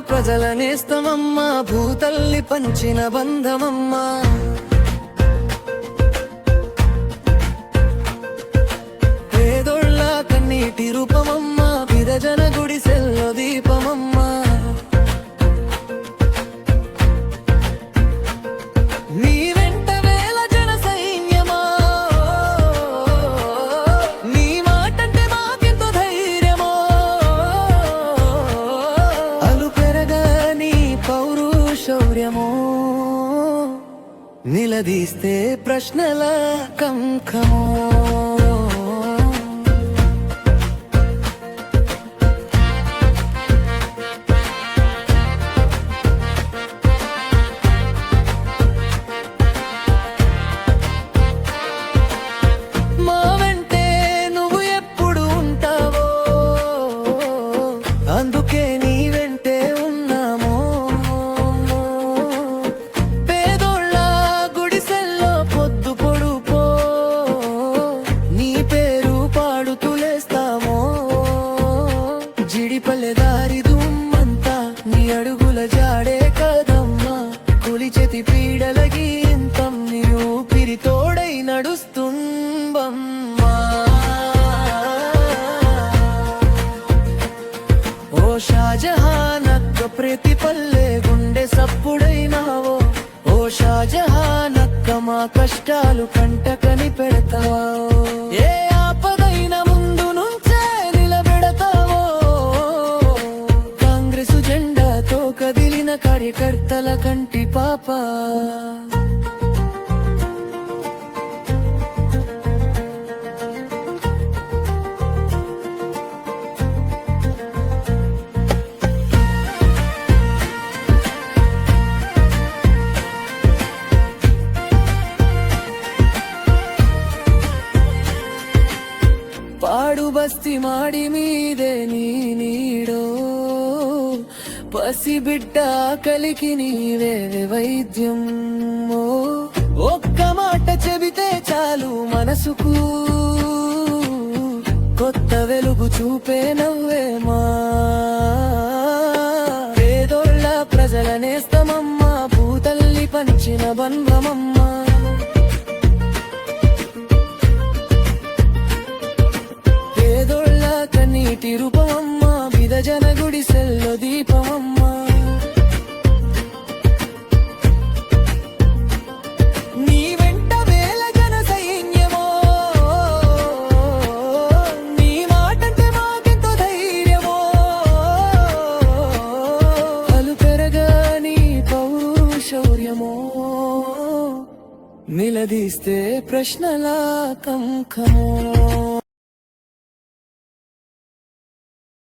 ప్రజల నేస్తమమ్మా, భూతల్లి పంచిన బంధమమ్మా. పేదోళ్ళ కన్నీటి రూపమమ్మా, విరజన గుడిసెల్లో దీపమమ్మా. నీ వెంట వేల జన సైన్యమా, నీ మాటంటే మాకెంతో ధైర్యమో. అలు పెరగని పౌరుషౌర్యమో, నిలదీస్తే ప్రశ్నల కంకమో. అందుకే నీ వెంటే ఉన్నామో. పేదోళ్ళ గుడిసెల్లో పొద్దు పొడుపో, నీ పేరు పాడుతులేస్తామో. జిడిపల్లె దారి దుమ్మంతా నీ అడుగుల జాడే కదమ్మా. కులి చేతి పీడలకి ఇంతం నీ ఊపిరి తోడై నడుస్తుంబమ్మా. ఓ షాజహానక్క ప్రతి పల్లె గుండె సప్పుడైనావో. ఓ షాజహానక్క మా కష్టాలు కంటకని పెడతావో. ఏ ఆపదైన ముందు నుంచే నిలబెడతావో. కాంగ్రెసు జెండాతో కదిలిన కార్యకర్తల కంటి పాప. పాడు బస్తి మాడి మీదే నీ నీడో, పసిబిడ్డ కలికి నీవే వైద్యం. ఒక్క మాట చెబితే చాలు మనసుకు, కొత్త వెలుగు చూపే నవ్వేమా. పేదోళ్ళ ప్రజల నేస్తమమ్మా, భూతల్లి పంచిన బంధమమ్మా. కన్నీటి రూపమమ్మా, విరజన గుడిసెల్లో దీపమమ్మా. నీ వెంట వేల జన సైన్యమో, నీ మాటంటే మాకెంతో ధైర్యమో. అలు పెరగని పౌరుషౌర్యమో, నిలదీస్తే ప్రశ్నల కంకమో.